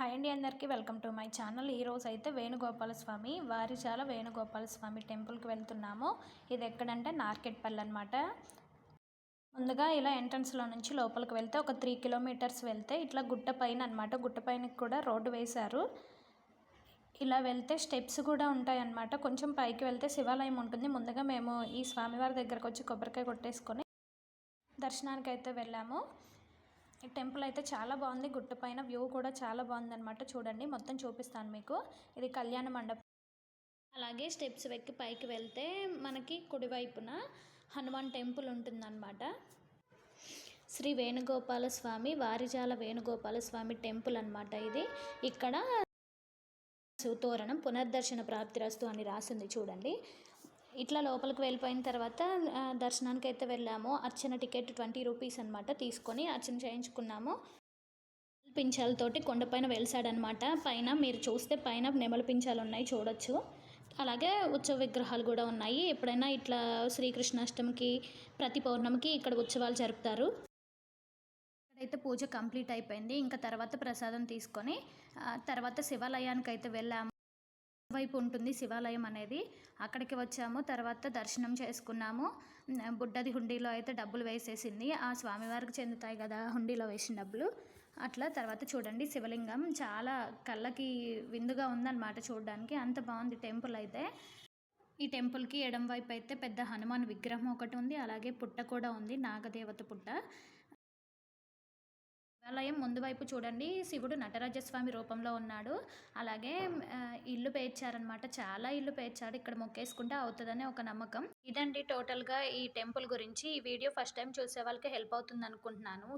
Hi అండి, అందరికీ welcome to my channel. ఈరోజు అయితే వేణుగోపాలస్వామి వారిచాల వేణుగోపాలస్వామి టెంపుల్కి వెళ్తున్నాము. ఇది ఎక్కడంటే నార్కెట్పల్లి అనమాట. ముందుగా ఇలా ఎంట్రన్స్లో నుంచి లోపలికి వెళ్తే ఒక 3 కిలోమీటర్స్ వెళ్తే ఇట్లా గుట్ట పైన అనమాట. గుట్ట పైనకి కూడా రోడ్డు వేశారు. ఇలా వెళ్తే స్టెప్స్ కూడా ఉంటాయి అన్నమాట. కొంచెం పైకి వెళ్తే శివాలయం ఉంటుంది. ముందుగా మేము ఈ స్వామివారి దగ్గరకు వచ్చి కొబ్బరికాయ కొట్టేసుకొని దర్శనానికి అయితే వెళ్ళాము. ఈ టెంపుల్ అయితే చాలా బాగుంది. గుట్ట పైన వ్యూ కూడా చాలా బాగుందన్నమాట. చూడండి, మొత్తం చూపిస్తాను మీకు. ఇది కళ్యాణ మండపం. అలాగే స్టెప్స్ ఎక్కి పైకి వెళ్తే మనకి కుడివైపున హనుమాన్ టెంపుల్ ఉంటుందన్నమాట. శ్రీ వేణుగోపాల స్వామి వారిజాల వేణుగోపాల స్వామి టెంపుల్ అన్నమాట. ఇది ఇక్కడ తోరణం పునర్దర్శన ప్రాప్తిరస్తు అని రాసింది చూడండి. ఇట్లా లోపలికి వెళ్ళిపోయిన తర్వాత దర్శనానికి అయితే వెళ్ళాము. అర్చన టికెట్ 20 రూపీస్ అనమాట. తీసుకొని అర్చన చేయించుకున్నాము. పించాలతోటి కొండపైన వెలిసాడనమాట. పైన మీరు చూస్తే పైన నెమలి పించాలు ఉన్నాయి, చూడొచ్చు. అలాగే ఉత్సవ విగ్రహాలు కూడా ఉన్నాయి. ఎప్పుడైనా ఇట్లా శ్రీకృష్ణాష్టమికి ప్రతి పౌర్ణమికి ఇక్కడ ఉత్సవాలు జరుపుతారు. ఇక్కడైతే పూజ కంప్లీట్ అయిపోయింది. ఇంకా తర్వాత ప్రసాదం తీసుకొని తర్వాత శివాలయానికి అయితే వెళ్ళాము. వైపు ఉంటుంది శివాలయం అనేది. అక్కడికి వచ్చాము. తర్వాత దర్శనం చేసుకున్నాము. బుడ్డది హుండీలో అయితే డబ్బులు వేసేసింది. ఆ స్వామివారికి చెందుతాయి కదా హుండీలో వేసిన డబ్బులు. అట్లా తర్వాత చూడండి, శివలింగం చాలా కళ్ళకి విందుగా ఉందన్నమాట చూడడానికి. అంత బాగుంది టెంపుల్ అయితే. ఈ టెంపుల్కి ఎడం వైపు అయితే పెద్ద హనుమాన్ విగ్రహం ఒకటి ఉంది. అలాగే పుట్ట కూడా ఉంది, నాగదేవత పుట్ట. శివాలయం ముందు వైపు చూడండి, శివుడు నటరాజస్వామి రూపంలో ఉన్నాడు. అలాగే ఇల్లు పేర్చారనమాట. చాలా ఇల్లు పేర్చాడు. ఇక్కడ మొక్కేసుకుంటే అవుతుందని ఒక నమ్మకం. ఇదండి టోటల్గా ఈ టెంపుల్ గురించి. ఈ వీడియో ఫస్ట్ టైం చూసే వాళ్ళకి హెల్ప్ అవుతుంది అనుకుంటున్నాను.